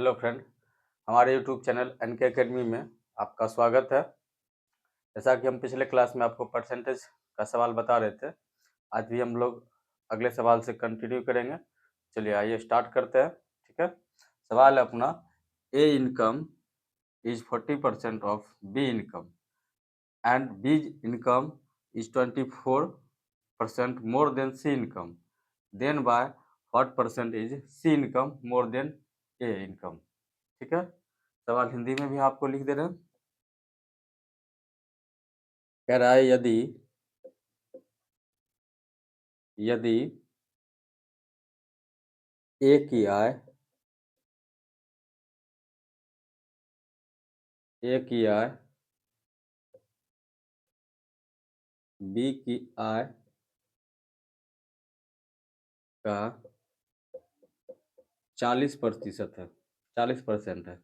Hello friend, हमारे YouTube channel N K academy में आपका स्वागत है। जैसा कि हम पिछले क्लास में आपको परसेंटेज का सवाल बता रहे थे, आज भी हम लोग अगले सवाल से कंटिन्यू करेंगे। चलिए आइए स्टार्ट करते हैं। ठीक है, सवाल है अपना, A income is 40% of B income and B income is 24% more than C income, then by what percent is C income more than A income. ठीक है, सवाल हिंदी में भी आपको लिख दे रहे हैं। कह रहा है यदि यदि ए की आय बी की आय का 40% है, 40% है,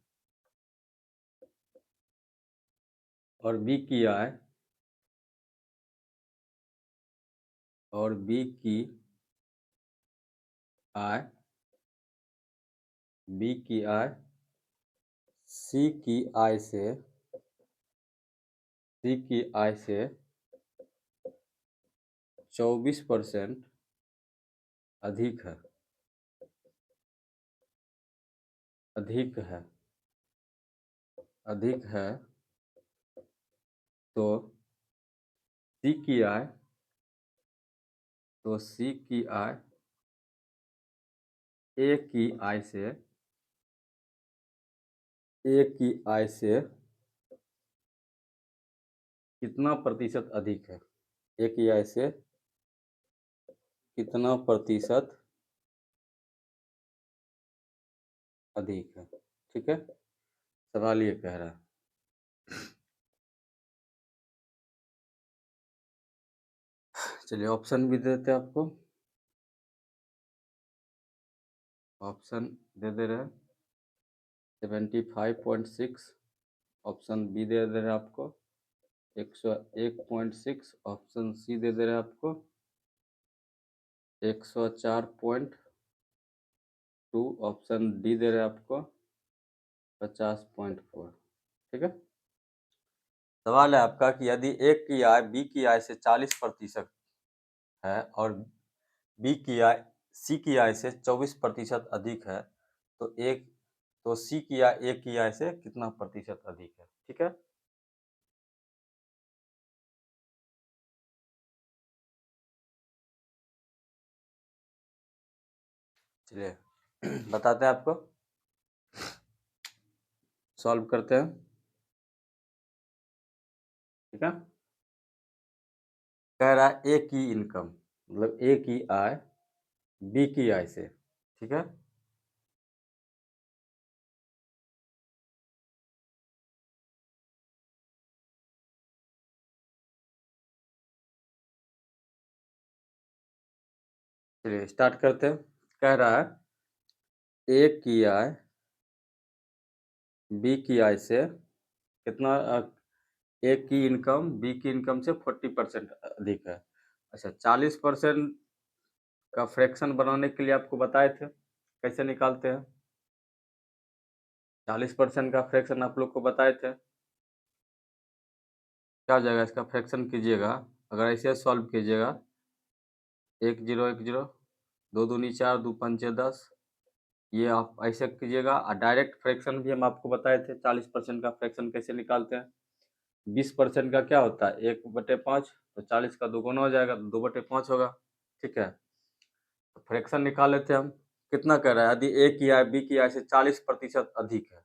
और बी की आय आय बी की आय सी की आय से 24% अधिक है, अधिक है, अधिक है, तो सी की आय ए की आय से कितना प्रतिशत अधिक है? ए की आय से कितना प्रतिशत अधिक है? ठीक है, सवाल ये कह रहा है। चलिए ऑप्शन भी देते हैं आपको, ऑप्शन दे रहे हैं 75.6, ऑप्शन बी दे रहे हैं आपको 101.6, ऑप्शन सी दे रहे हैं आपको 104.2, ऑप्शन डी दे रहे हैं आपको 50.4। ठीक है, सवाल है आपका कि यदि ए की आय बी की आय से 40% है और बी की आय सी की आय से 24% अधिक है, तो सी की आय ए की आय से कितना प्रतिशत अधिक है? ठीक है, चलिए बताते हैं आपको, सॉल्व करते हैं। ठीक है, कह रहा है ए की इनकम मतलब ए की आय बी की आय से। ठीक है, चलिए स्टार्ट करते हैं। कह रहा है ए की आय बी की आय से कितना, ए की इनकम बी की इनकम से 40% अधिक है। अच्छा, 40% का फ्रैक्शन बनाने के लिए आपको बताए थे कैसे निकालते हैं। 40% का फ्रैक्शन आप लोग को बताए थे, क्या हो जाएगा इसका फ्रैक्शन कीजिएगा, अगर ऐसे सॉल्व कीजिएगा 1 0 1 0, 2 दूनी 4, 2 पंचे 10, ये आप ऐसे कीजिएगा। और डायरेक्ट फ्रैक्शन भी हम आपको बताए थे 40% का फ्रैक्शन कैसे निकालते हैं। 20% का क्या होता है 1/5, तो 40 का दोगुना हो जाएगा, 2/5 होगा। ठीक है, तो फ्रैक्शन निकाल लेते हैं हम। कितना कह रहा है, यदि ए की आय बी की आय से 40% अधिक है,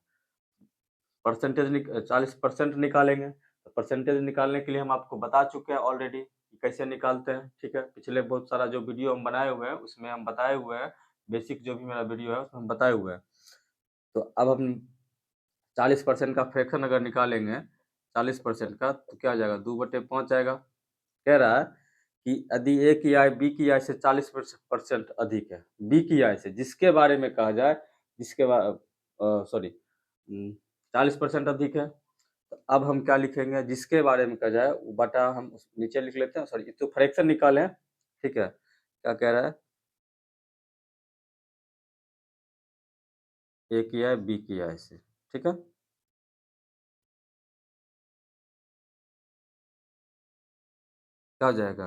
परसेंटेज 40% निकालेंगे। तो परसेंटेज निकालने के लिए हम आपको बता चुके हैं ऑलरेडी कि कैसे निकालते हैं। ठीक है, पिछले बहुत सारा जो वीडियो हम बनाए हुए हैं उसमें हम बताए हुए हैं, बेसिक जो भी मेरा वीडियो है उसमें हम बताए हुए हैं। तो अब हम 40% का फ्रैक्शन अगर निकालेंगे 40% का, तो क्या आ जाएगा 2/5 आएगा। कह रहा है कि यदि ए की आय बी की आय से 40% अधिक है, बी की आय से जिसके बारे में कहा जाए, जिसके सॉरी 40% अधिक है, तो अब हम क्या लिखेंगे, जिसके बारे में कहा जाए वो बटा हम नीचे लिख लेते हैं। सॉरी, तो फ्रैक्शन निकालें। ठीक है, क्या कह रहा है, ए की आई बी की आई से, ठीक है। क्या हो जाएगा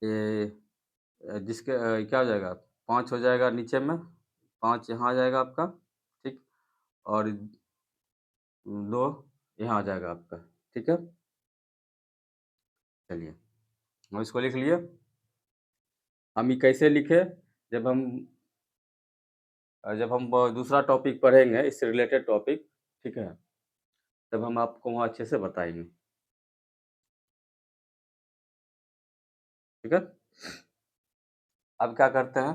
ये जिसके क्या हो जाएगा 5 हो जाएगा नीचे में, 5 यहाँ आ जाएगा आपका, ठीक। और 2 यहाँ आ जाएगा आपका, ठीक है। चलिए हम इसको लिख लिए। हम ये कैसे लिखे, जब हम दूसरा टॉपिक पढ़ेंगे इससे रिलेटेड टॉपिक, ठीक है, तब हम आपको वहाँ अच्छे से बताएंगे, ठीक है। अब क्या करते हैं,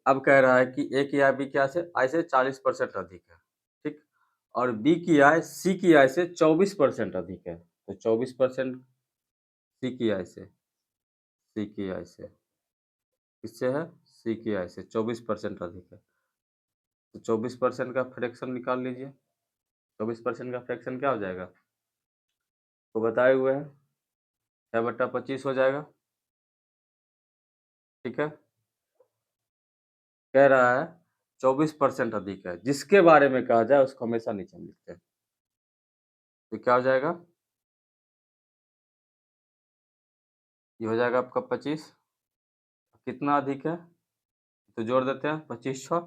अब कह रहा है कि ए की आय बी की आय से 40% अधिक है, ठीक। और बी की आय सी की आय से 24% अधिक है, तो 24% सी की आय से, सी की आय से किससे है, सी की आय से 24% अधिक है। तो 24% का फ्रैक्शन निकाल लीजिए। 24% का फ्रैक्शन क्या हो जाएगा, तो बताए हुए हैं 6/25 हो जाएगा, ठीक है। कह रहा है 24% अधिक है, जिसके बारे में कहा जाए उसको हमेशा नीचे में लिखते हैं। तो क्या हो जाएगा, ये हो जाएगा आपका 25। कितना अधिक है, तो जोड़ देते हैं 25 6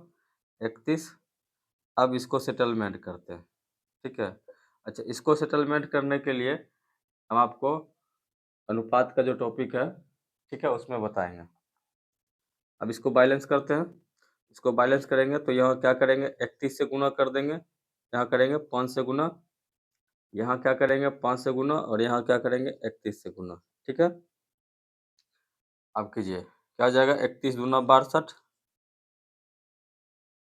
31। अब इसको सेटलमेंट करते हैं, ठीक है। अच्छा, इसको सेटलमेंट करने के लिए हम आपको अनुपात का जो टॉपिक है, ठीक है, उसमें बताएंगे। अब इसको बैलेंस करते हैं। इसको बैलेंस करेंगे तो यहाँ क्या करेंगे, 31 से गुना कर देंगे, यहाँ करेंगे 5 से गुना, यहाँ क्या करेंगे 5 से गुना, और यहाँ क्या करेंगे 31 से गुना, ठीक है। अब कीजिए, क्या हो जाएगा 31 दूना 62,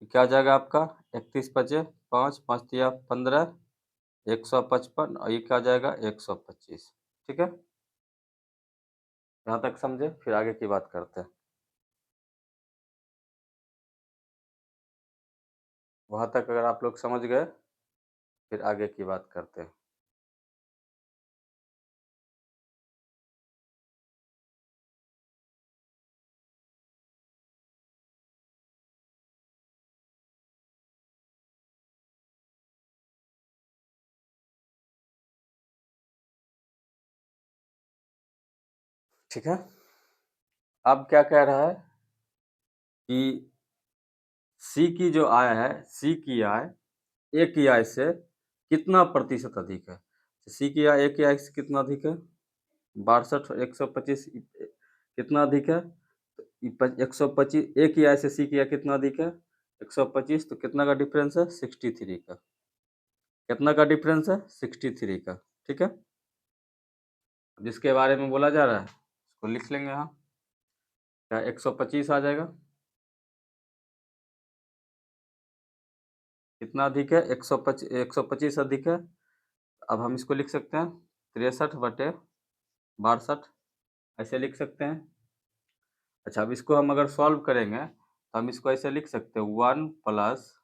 क्या हो जाएगा आपका 31 पचे 5 5 तिया 15, 155, और ये क्या हो जाएगा 125, ठीक है। यहाँ तक समझे, फिर आगे की बात करते हैं। वहाँ तक अगर आप लोग समझ गए, फिर आगे की बात करते हैं। ठीक है। अब क्या कह रहा है कि सी की जो आय है, सी की आय ए की आय से कितना प्रतिशत अधिक है। सी की आय ए की आय से कितना अधिक है, 62 125 कितना अधिक है, 125। ए की आय से सी की आय कितना अधिक है 125, तो कितना का डिफरेंस है 63 का, कितना का डिफरेंस है 63 का, ठीक है। जिसके बारे में बोला जा रहा है उसको लिख लेंगे यहाँ, क्या 125 आ जाएगा, कितना अधिक है 125 अधिक है। अब हम इसको लिख सकते हैं 63/62, ऐसे लिख सकते हैं। अच्छा, अब इसको हम अगर सॉल्व करेंगे तो हम इसको ऐसे लिख सकते हैं 1 +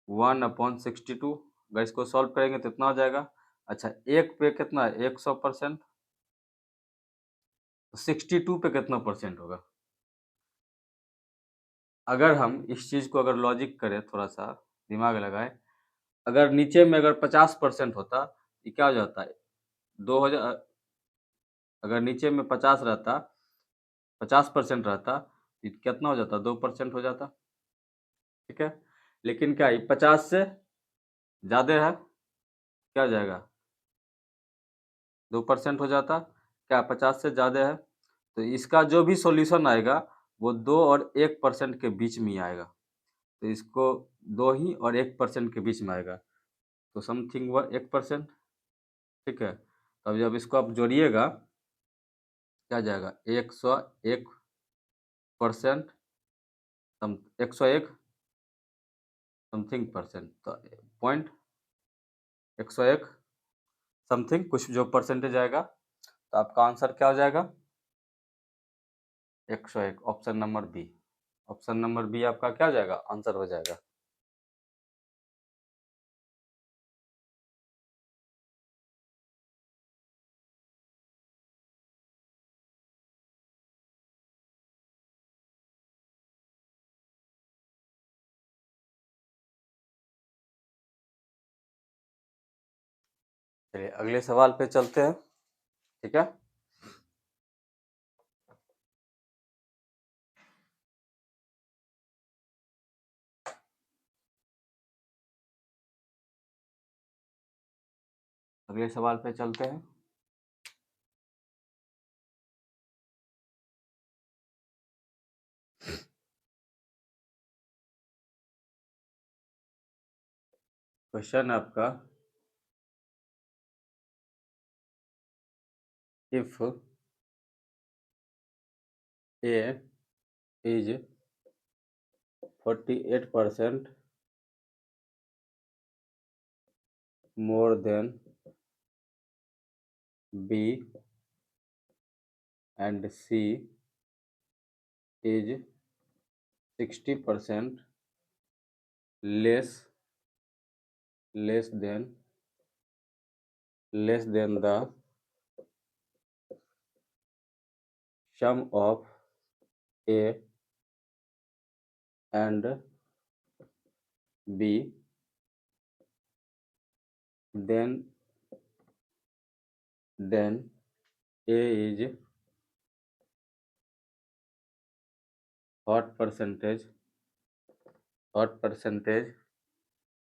1/62। अगर इसको सॉल्व करेंगे तो इतना हो जाएगा। अच्छा, एक पे कितना है 100%, 62 पे कितना परसेंट होगा। अगर हम इस चीज़ को अगर लॉजिक करें, थोड़ा सा दिमाग लगाएं, अगर नीचे में अगर 50% होता, ये क्या हो जाता है 2000। अगर नीचे में 50 रहता, 50% रहता, ये कितना हो जाता 2% हो जाता, ठीक है। लेकिन क्या ये 50 से ज़्यादा है, क्या हो जाएगा 2% हो जाता, क्या 50 से ज़्यादा है, तो इसका जो भी सॉल्यूशन आएगा वो 2 और 1% के बीच में ही आएगा। तो इसको 2 ही और 1% के बीच में आएगा, तो समथिंग हुआ 1%, ठीक है। तो अब जब इसको आप जोड़िएगा क्या जाएगा 101%, 101 समथिंग परसेंट, तो पॉइंट 101 समथिंग कुछ जो परसेंटेज आएगा, तो आपका आंसर क्या हो जाएगा 101, option number B. Option number B आपका क्या हो जाएगा, आंसर हो जाएगा। चलिए अगले सवाल पे चलते हैं, ठीक है। अगले सवाल पे चलते हैं। क्वेश्चन आपका, if A is 48% more than B and C is 60% less than the sum of A and B, then A is what percentage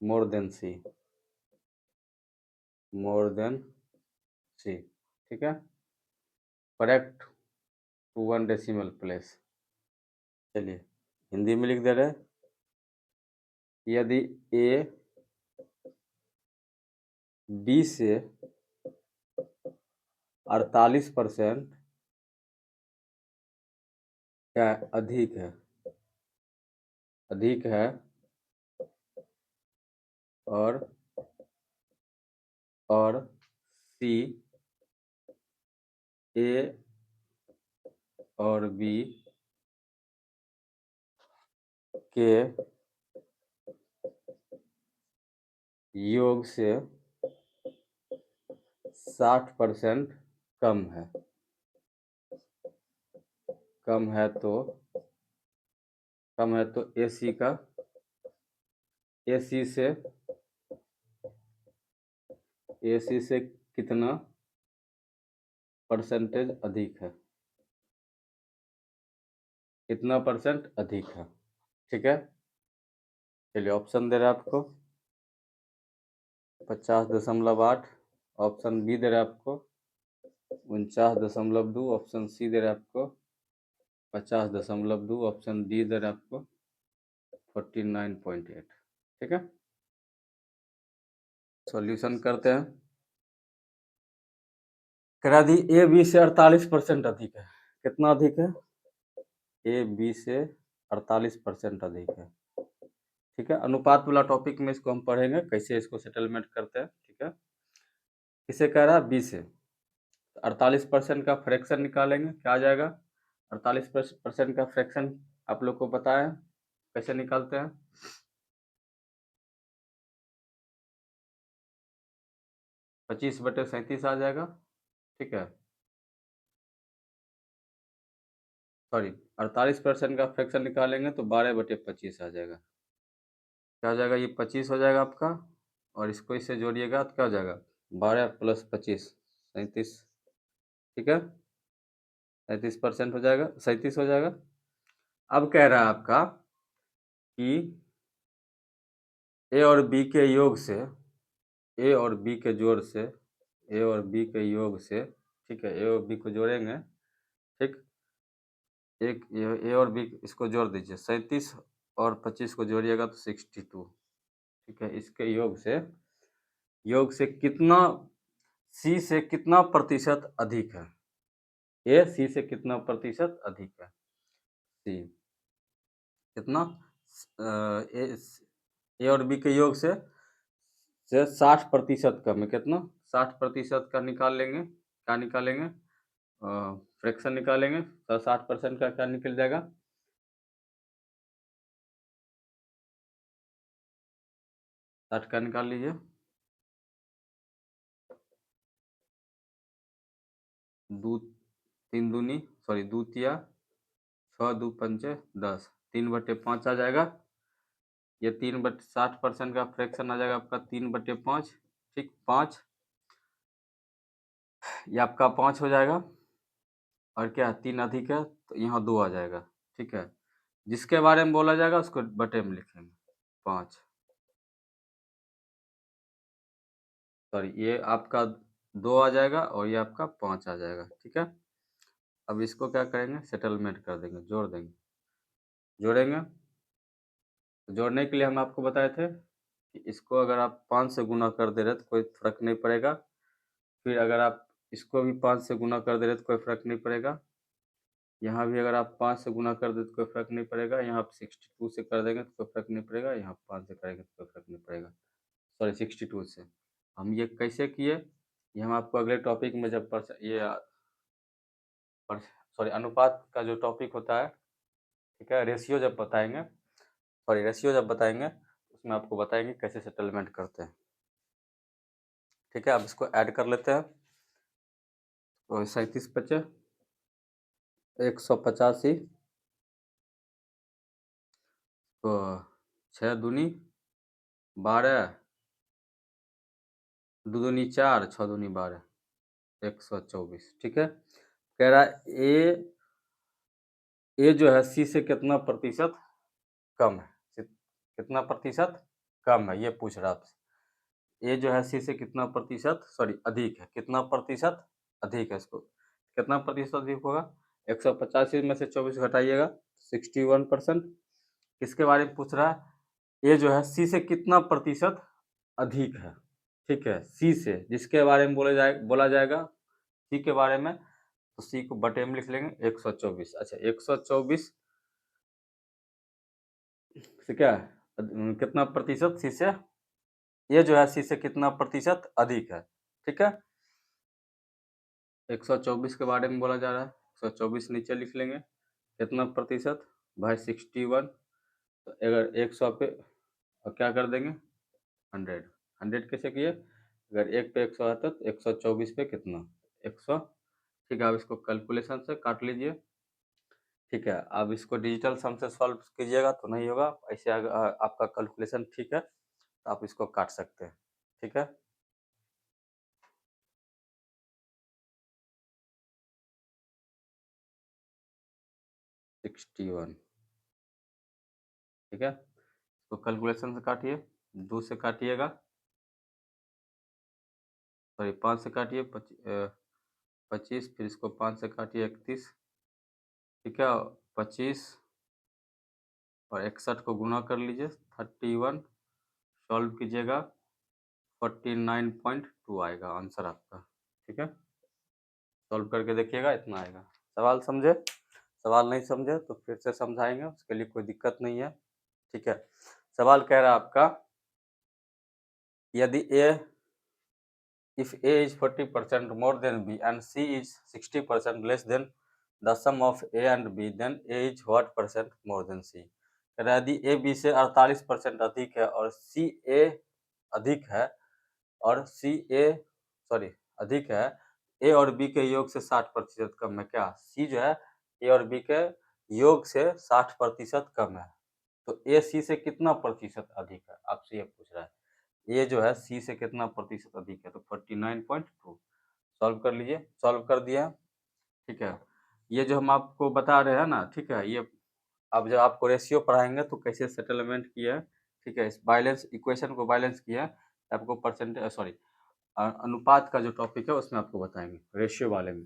more than C, ठीक है। Correct to 1 decimal place. चलिए हिंदी में लिख दे रहे हैं, यदि ए बी से 48% क्या अधिक है और सी ए और बी के योग से 60% कम है तो एसी से कितना परसेंटेज अधिक है, कितना परसेंट अधिक है, ठीक है। चलिए ऑप्शन दे रहा है आपको 50.8, ऑप्शन बी दे रहा है आपको 49.2, ऑप्शन सी दे रहा है आपको 50.2, ऑप्शन डी दे रहा है आपको 49.8, ठीक है। सॉल्यूशन करते हैं। करा दी ए बी से 48% अधिक है, कितना अधिक है, ए बी से 48% अधिक है, ठीक है। अनुपात वाला टॉपिक में इसको हम पढ़ेंगे, कैसे इसको सेटलमेंट करते हैं, ठीक है। इसे कह रहा है बी से 48% का फ्रैक्शन निकालेंगे, क्या आ जाएगा, 48% का फ्रैक्शन आप लोग को पता है कैसे निकालते हैं। 25/37 आ जाएगा, ठीक है। सॉरी 48% का फ्रैक्शन निकालेंगे तो 12/25 आ जाएगा, क्या हो जाएगा, ये 25 हो जाएगा आपका, और इसको इससे जोड़िएगा तो क्या हो जाएगा, 12 + 25 37, ठीक है। 37% हो जाएगा, 37 हो जाएगा। अब कह रहा है आपका कि ए और बी के योग से, ए और बी के जोड़ से, ए और बी के योग से, ठीक है, ए और बी को जोड़ेंगे, ठीक, एक ए और बी इसको जोड़ दीजिए, 37 और 25 को जोड़िएगा तो 62, ठीक है। इसके योग से कितना, सी से कितना प्रतिशत अधिक है, ए सी से कितना प्रतिशत अधिक है, सी कितना, ए और बी के योग से 60% कम है, कितना, 60% का निकाल लेंगे, क्या निकालेंगे, फ्रैक्शन निकालेंगे तो 60% का क्या निकल जाएगा, 60 का निकाल लीजिए, 2 तिया 6 2 पंचे 10, 3/5 आ जाएगा, ये 60% का फ्रैक्शन आ जाएगा आपका 3/5, ठीक, 5 ये आपका 5 हो जाएगा और क्या 3 अधिक है तो यहाँ 2 आ जाएगा, ठीक है। जिसके बारे में बोला जाएगा उसको बटे में लिखेंगे 5, सॉरी ये आपका 2 आ जाएगा और ये आपका 5 आ जाएगा, ठीक है। अब इसको क्या करेंगे, सेटलमेंट कर देंगे, जोड़ देंगे, जोड़ेंगे। तो जोड़ने के लिए हम आपको बताए थे कि इसको अगर आप 5 से गुना कर दे रहे तो कोई फ़र्क नहीं पड़ेगा। फिर अगर आप इसको भी 5 से गुना कर दे रहे तो कोई फ़र्क नहीं पड़ेगा। यहाँ भी अगर आप 5 से गुना कर दें तो कोई फ़र्क नहीं पड़ेगा। यहाँ आप 62 से कर देंगे तो कोई फ़र्क नहीं पड़ेगा। यहाँ 5 से करेंगे तो कोई फ़र्क नहीं पड़ेगा। सॉरी 62 से। हम ये कैसे किए, ये हम आपको अगले टॉपिक में जब सॉरी अनुपात का जो टॉपिक होता है, ठीक है, रेशियो जब बताएंगे, सॉरी रेशियो जब बताएंगे उसमें आपको बताएंगे कैसे सेटलमेंट करते हैं, ठीक है। अब इसको ऐड कर लेते हैं। तो 37 बचे 185, तो 6 दूनी 12, 2 दूनी 4, 6 दूनी 12, 124, ठीक है। कह रहा है ए जो है सी से कितना प्रतिशत कम है, कितना प्रतिशत कम है ये पूछ रहा है आपसे। ए जो है सी से कितना प्रतिशत सॉरी अधिक है, कितना प्रतिशत अधिक है, इसको कितना प्रतिशत अधिक होगा, 185 में से 24 घटाइएगा 61%। किसके बारे में पूछ रहा है, ए जो है सी से कितना प्रतिशत अधिक है, ठीक है, सी से जिसके बारे में बोला जाएगा सी के बारे में, तो सी को बटे में लिख लेंगे 124। अच्छा 124 से क्या कितना प्रतिशत सी से, ये जो है सी से कितना प्रतिशत अधिक है, ठीक है। 124 के बारे में बोला जा रहा है, 124 नीचे लिख लेंगे कितना प्रतिशत भाई 61। तो अगर 100 पे और क्या कर देंगे 100, 100 कैसे किए, अगर 1 पे 100 आता तो 124 पे कितना 100, ठीक है। अब इसको कैलकुलेशन से काट लीजिए, ठीक है। अब इसको डिजिटल सम से सॉल्व कीजिएगा तो नहीं होगा, ऐसे आपका कैलकुलेशन ठीक है तो आप इसको काट सकते हैं, ठीक है। सिक्सटी वन, ठीक है। तो कैलकुलेशन से काटिए, 2 से काटिएगा, सॉरी 5 से काटिए 25, फिर इसको 5 से काटिए 31, ठीक है। 25 और 61 को गुना कर लीजिए 31, सॉल्व कीजिएगा 49.2 आएगा आंसर आपका, ठीक है। सॉल्व करके देखिएगा इतना आएगा। सवाल समझे, सवाल नहीं समझे तो फिर से समझाएंगे, उसके लिए कोई दिक्कत नहीं है, ठीक है। सवाल कह रहा है आपका यदि ए if A is 40% more than B and C is 60% less than the sum of A and B, then A is what percent more than C। यदि A B से 48% अधिक है और C A अधिक है और C A सॉरी अधिक है, A और B के योग से 60% कम है, क्या C जो है A और B के योग से 60% कम है, तो A C से कितना प्रतिशत अधिक है, आपसे ये पूछ रहा है। ये जो है सी से कितना प्रतिशत अधिक है, तो 49.2। सॉल्व कर लीजिए, सॉल्व कर दिया, ठीक है। ये जो हम आपको बता रहे हैं ना, ठीक है, ये अब जब आपको रेशियो पढ़ाएंगे तो कैसे सेटलमेंट किया है, ठीक है, इस बैलेंस इक्वेशन को बैलेंस किया है, आपको परसेंटेज सॉरी अनुपात का जो टॉपिक है उसमें आपको बताएंगे रेशियो वाले में।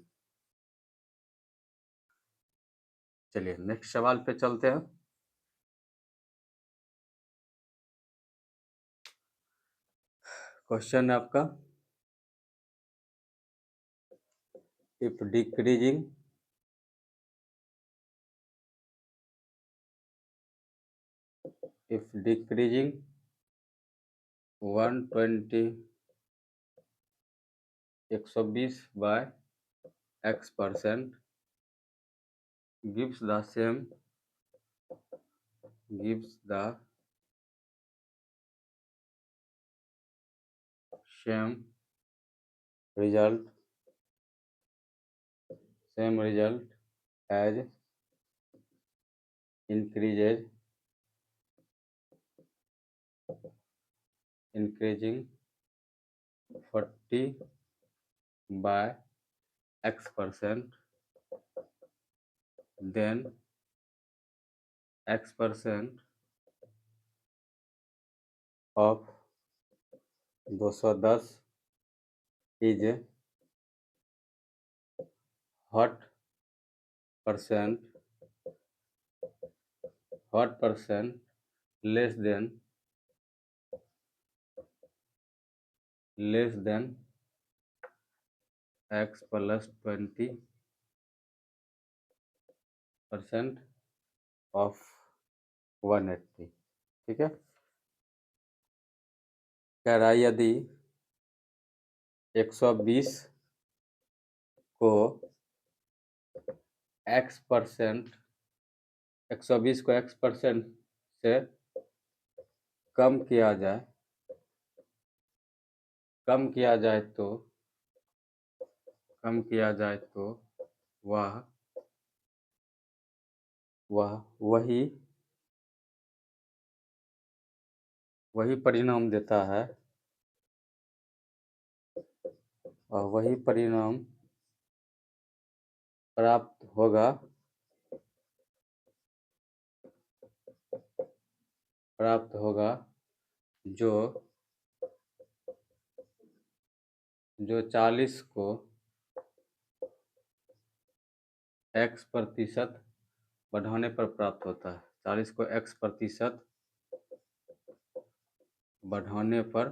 चलिए नेक्स्ट सवाल पे चलते हैं। क्वेश्चन है आपका if decreasing if decreasing 120 120 by x% gives the same result as increasing 40 by x%, then x% of 210 is what percent less than x plus 20% of 180। ठीक है, कह रहा है यदि 120 को x% 120 को x% से कम किया जाए तो वह वही परिणाम देता है और वही परिणाम प्राप्त होगा जो 40 को x% बढ़ाने पर प्राप्त होता है। 40 को x% बढ़ाने पर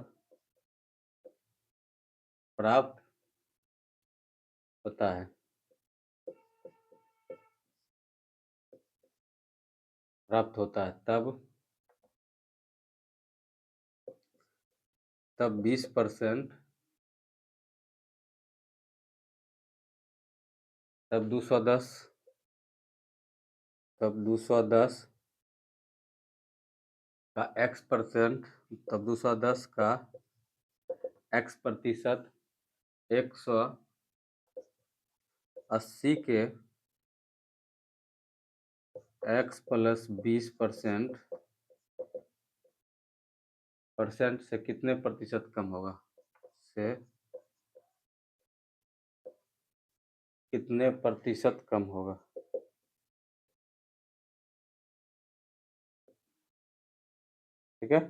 प्राप्त होता है। तब 20%, तब 210 का x%, तब 210 का x% 180 के x प्लस 20% से कितने प्रतिशत कम होगा? से कितने प्रतिशत कम होगा? ठीक है,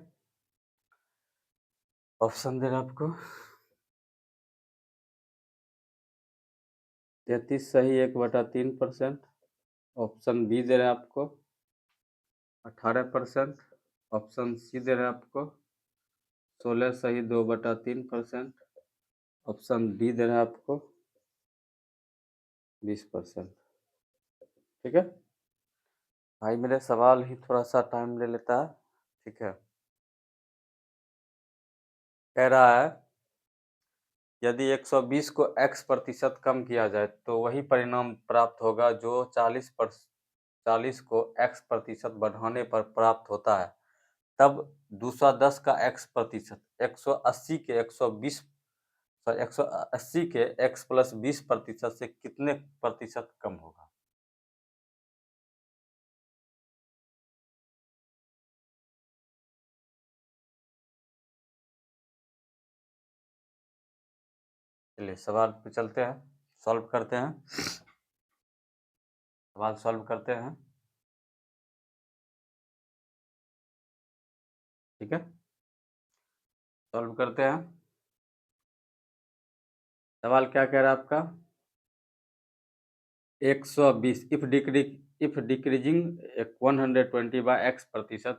ऑप्शन दे रहा आपको 33 सही 1/3%। ऑप्शन बी दे रहे हैं आपको 18%। ऑप्शन सी दे रहे हैं आपको 16 सही 2/3%। ऑप्शन डी दे रहे हैं आपको 20%। ठीक है भाई, मेरे सवाल ही थोड़ा सा टाइम ले लेता है। ठीक है, कह रहा है यदि 120 को x% कम किया जाए तो वही परिणाम प्राप्त होगा जो 40 को x% बढ़ाने पर प्राप्त होता है। तब 210 का x% 180 के 180 के x प्लस 20% से कितने प्रतिशत कम होगा? चलिए सवाल पे चलते हैं, सॉल्व करते हैं। सवाल सॉल्व करते हैं। ठीक है, सॉल्व करते हैं। सवाल क्या कह रहा है आपका? 120 if decreasing 120 by x%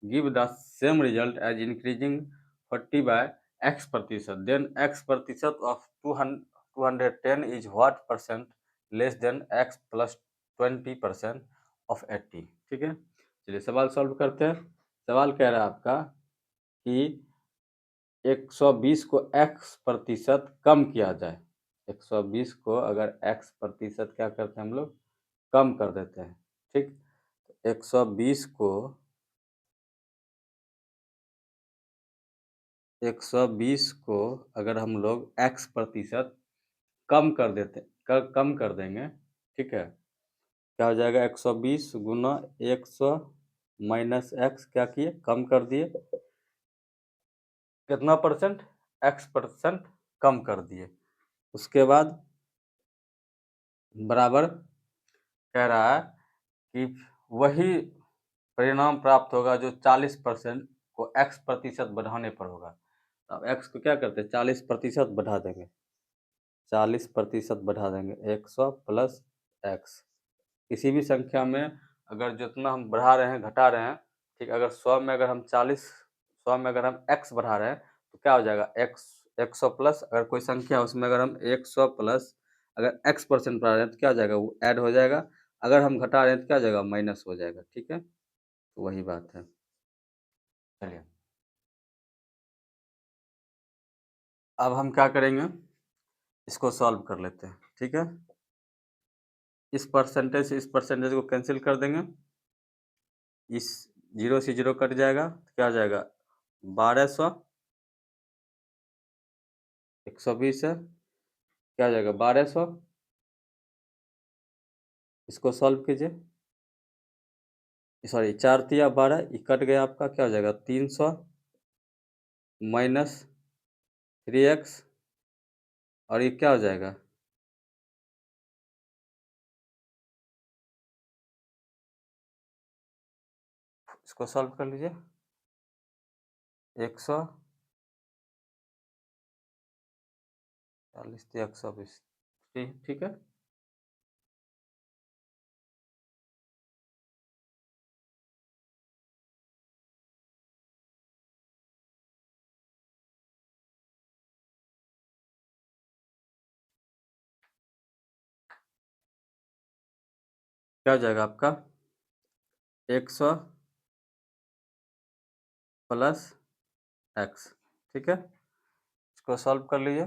give the same result as increasing 40 by x%, then x% of 210 is what percent less than x plus 20% of 80। ठीक है, चलिए सवाल सॉल्व करते हैं। सवाल कह रहा है आपका कि 120 को x% कम किया जाए। 120 को अगर x% क्या करते हैं हम लोग? कम कर देते हैं। ठीक, 120 को 120 को अगर हम लोग x% कम कर देंगे, ठीक है, क्या हो जाएगा? 120 गुना 100 माइनस x, क्या किए? कम कर दिए। कितना परसेंट? x% कम कर दिए। उसके बाद बराबर कह रहा है कि वही परिणाम प्राप्त होगा जो 40% को x% बढ़ाने पर होगा। अब x को क्या करते हैं, 40% बढ़ा देंगे, 40% बढ़ा देंगे, 100 प्लस x। किसी भी संख्या में अगर जितना हम बढ़ा रहे हैं घटा रहे हैं, ठीक, अगर 100 में अगर हम 100 में अगर हम x बढ़ा रहे हैं तो क्या हो जाएगा, x 100 प्लस, अगर कोई संख्या है उसमें अगर हम 100 प्लस अगर x% बढ़ा रहे हैं तो क्या हो जाएगा, वो ऐड हो जाएगा, अगर हम घटा रहे हैं तो क्या हो जाएगा, माइनस हो जाएगा। ठीक है, तो वही बात है। चलिए अब हम क्या करेंगे, इसको सॉल्व कर लेते हैं। ठीक है, इस परसेंटेज से इस परसेंटेज को कैंसिल कर देंगे, इस 0 से 0 कट जाएगा तो क्या हो जाएगा, 1200, 120 है, क्या हो जाएगा 1200, इसको सॉल्व कीजिए, सॉरी 4 तिया 12, ये कट गया आपका, क्या हो जाएगा 300 माइनस 3x, और ये क्या हो जाएगा, इसको सॉल्व कर लीजिए, 100 40 तिया 120, ठीक है। क्या हो जाएगा आपका 100 प्लस x, ठीक है, इसको सॉल्व कर लीजिए,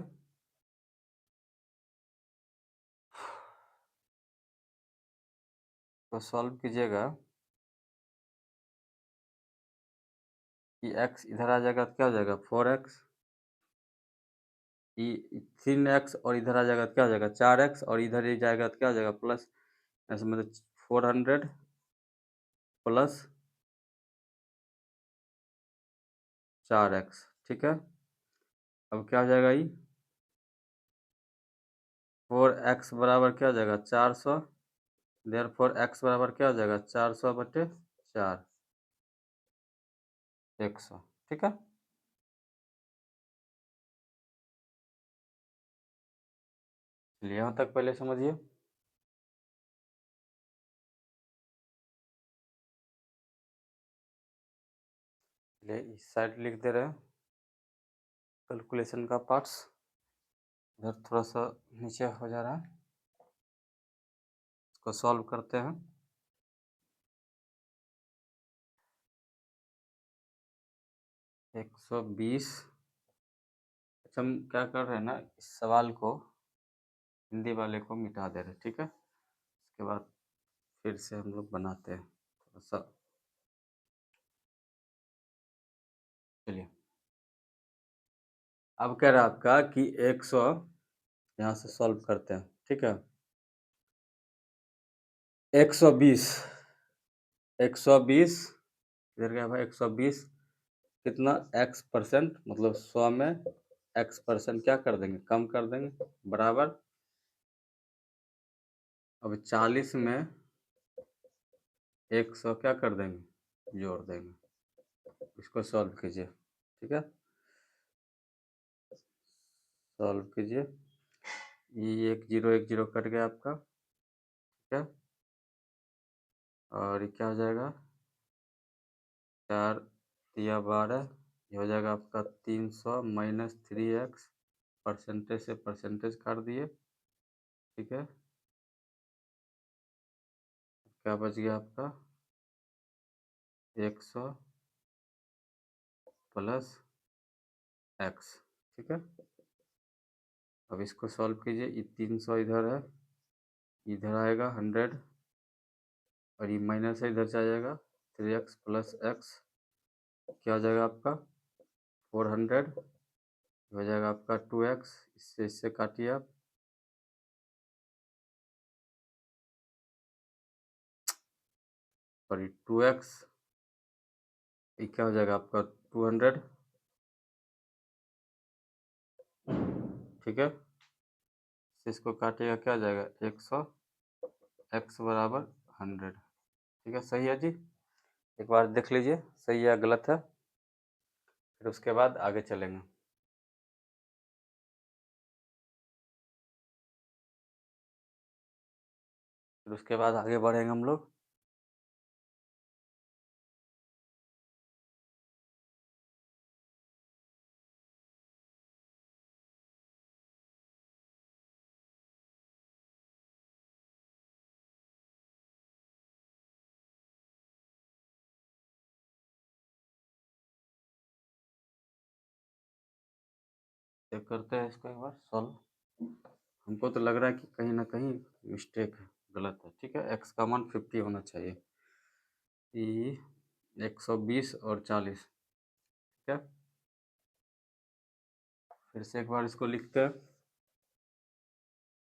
तो सॉल्व कीजिएगा कि x इधर आ जाएगा तो क्या हो जाएगा 4x, ये 3x और इधर आ जाएगा तो क्या हो जाएगा 4x, और इधर ही जाएगा तो क्या हो जाएगा प्लस, ऐसे मतलब 400 प्लस 4x। ठीक है, अब क्या हो जाएगा, ये 4x बराबर क्या हो जाएगा 400, देयरफॉर x बराबर क्या हो जाएगा 400/4, 100। ठीक है, चलिए यहाँ तक पहले समझिए। चलिए इस साइड लिख दे रहे हैं कैलकुलेशन का पार्ट्स, इधर थोड़ा सा नीचे हो जा रहा है, इसको सॉल्व करते हैं। 120, अच्छा हम क्या कर रहे हैं ना, इस सवाल को हिंदी वाले को मिटा दे रहे हैं। ठीक है, उसके बाद फिर से हम लोग बनाते हैं थोड़ा सा। चलिए अब कह रहा है आपका कि 100, यहाँ से सॉल्व करते हैं। ठीक है, 120, 120 इधर गया भाई, 120 कितना x%, मतलब 100 में x% क्या कर देंगे, कम कर देंगे, बराबर अब 40 में 100 क्या कर देंगे, जोड़ देंगे, इसको सॉल्व कीजिए। ठीक है, सॉल्व कीजिए, ये 1 0 कट गया आपका। ठीक है, और ये क्या हो जाएगा 4 तिया 12, ये हो जाएगा आपका 300 माइनस 3x, परसेंटेज से परसेंटेज काट दिए। ठीक है, क्या बच गया आपका 100 प्लस x। ठीक है, अब इसको सॉल्व कीजिए, ये 300 इधर है, इधर आएगा 100, और ये माइनस है इधर से आ जाएगा 3x प्लस x, क्या हो जाएगा आपका 400, हो जाएगा आपका 2x, इससे काटिए आप, सॉरी 2x, ये क्या हो जाएगा आपका 200। ठीक है, इसको काटिएगा क्या आ जाएगा 100 x बराबर 100। ठीक है, सही है जी। एक बार देख लीजिए सही है गलत है, फिर उसके बाद आगे चलेंगे। फिर उसके बाद आगे बढ़ेंगे हम लोग। चेक करते हैं इसको एक बार सॉल्व। हमको तो लग रहा है कि कहीं ना कहीं मिस्टेक है, गलत है। ठीक है, x का मान 50 होना चाहिए। ये 120 और 40। ठीक है, फिर से एक बार इसको लिखते हैं।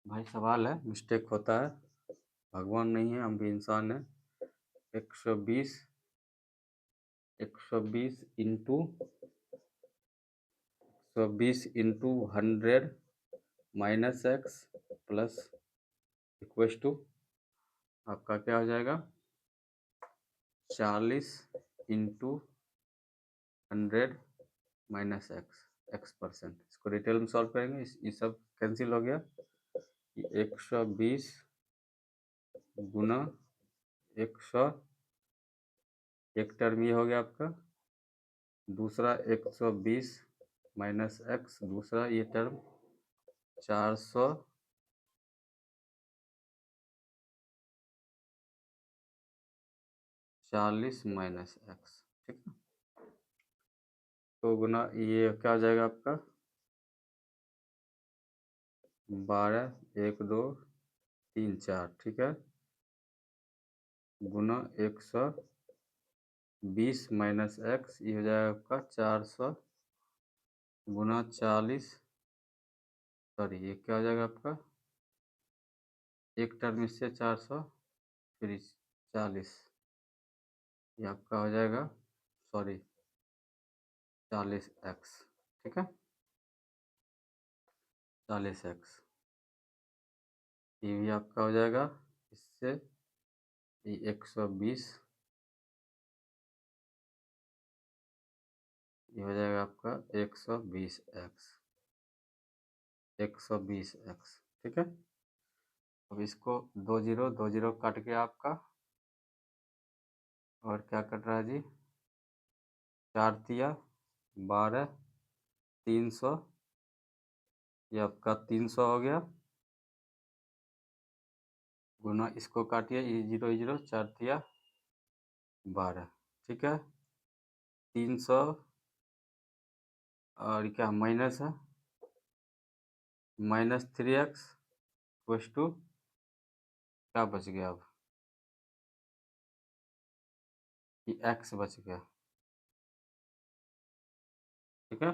भाई सवाल है, मिस्टेक होता है, भगवान नहीं है, हम भी इंसान हैं। 120 into 100 minus X plus equals to आपका क्या हो जाएगा 40 इंटू 100 माइनस एक्स%। इसको डिटेल में सॉल्व करेंगे, ये सब कैंसिल हो गया। 120 गुना 100, एक टर्म ये हो गया आपका, दूसरा 120 माइनस एक्स, दूसरा ये टर्म 440 माइनस एक्स। ठीक है, तो गुना ये क्या हो जाएगा आपका 12, 1 2 3 4। ठीक है, गुना 120 माइनस एक्स, ये हो जाएगा आपका 400 गुना 40, सॉरी ये क्या हो जाएगा आपका एक टर्म इससे 400 फिर 40, ये आपका हो जाएगा सॉरी 40x। ठीक है, 40x ये भी आपका हो जाएगा इससे ये 120, ये हो जाएगा आपका 120x। ठीक है, अब इसको 2 0 कट गया आपका, और क्या कट रहा है जी 4 तिया 12, 300, ये आपका 300 हो गया, गुना इसको काटिए, ये 0 0 4 तिया 12। ठीक है, 300 और क्या माइनस है -3x इक्वस टू क्या बच गया, अब ये x बच गया। ठीक है,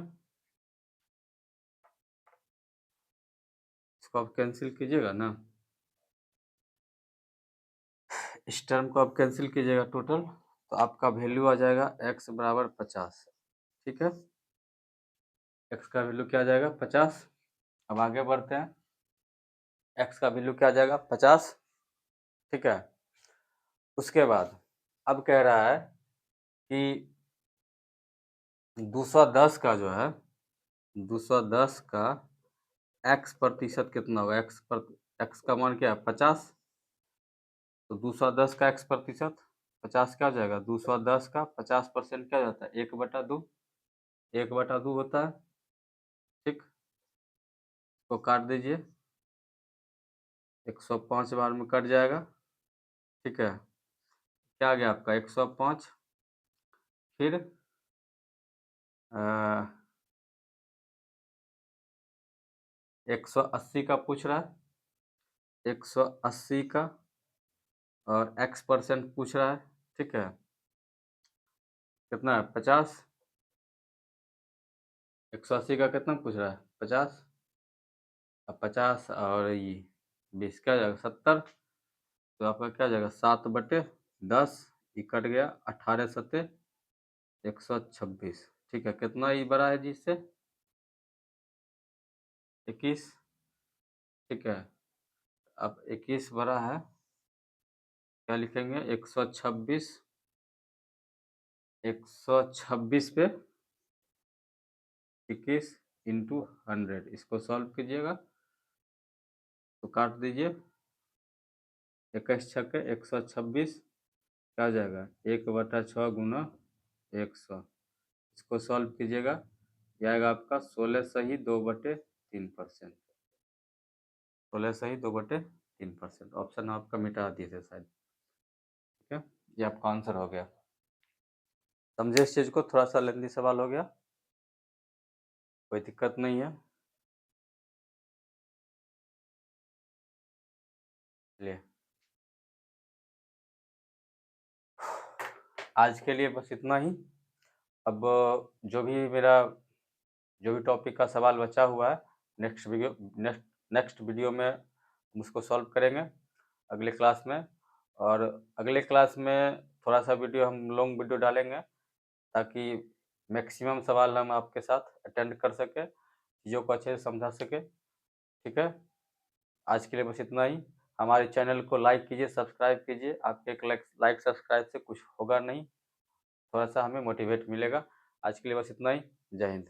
इसको आप कैंसिल कीजिएगा ना, इस टर्म को आप कैंसिल कीजिएगा टोटल, तो आपका वैल्यू आ जाएगा x बराबर 50। ठीक है, x का वैल्यू क्या आ जाएगा 50। अब आगे बढ़ते हैं, x का वैल्यू क्या आ जाएगा 50। ठीक है, उसके बाद अब कह रहा है कि 210 का जो है 210 का x% कितना होगा, x का मान क्या है 50, तो 210 का x%, 50 क्या हो जाएगा 210 का 50% क्या हो जाता है 1/2, 1/2 होता है। ठीक, तो काट दीजिए, 105 बार में कट जाएगा। ठीक है, क्या आ गया आपका 105, फिर 180 का पूछ रहा है, 180 का और x% पूछ रहा है। ठीक है, कितना है 50, 180 का कितना पूछ रहा है 50, अब 50 और ये 20 क्या हो जाएगा 70, तो आपका क्या हो जाएगा 7/10, ये कट गया 18 सत्ते 126। ठीक है, कितना ये बड़ा है जी इससे 21, ठीक है। अब 21 बड़ा है, क्या लिखेंगे 126 पे 21 इंटू 100, इसको सॉल्व कीजिएगा तो काट दीजिए, 21 छक्के 126, क्या हो जाएगा 1/6 गुना 100, इसको सॉल्व कीजिएगा, ये आएगा आपका 16 सही 2/3%, 16 सही 2/3%। ऑप्शन आपका मिटा दिए थे शायद। ठीक है, ये आपका आंसर हो गया। समझे इस चीज़ को? थोड़ा सा लेंदी सवाल हो गया, कोई दिक्कत नहीं है। चलिए, आज के लिए बस इतना ही। अब जो भी टॉपिक का सवाल बचा हुआ है, नेक्स्ट वीडियो में हम उसको सॉल्व करेंगे अगले क्लास में। और अगले क्लास में थोड़ा सा वीडियो हम लॉन्ग वीडियो डालेंगे ताकि मैक्सिमम सवाल हम आपके साथ अटेंड कर सके, चीज़ों को अच्छे से समझा सके। ठीक है, आज के लिए बस इतना ही। हमारे चैनल को लाइक कीजिए, सब्सक्राइब कीजिए। आपके एक लाइक सब्सक्राइब से कुछ होगा नहीं, थोड़ा सा हमें मोटिवेट मिलेगा। आज के लिए बस इतना ही। जय हिंद।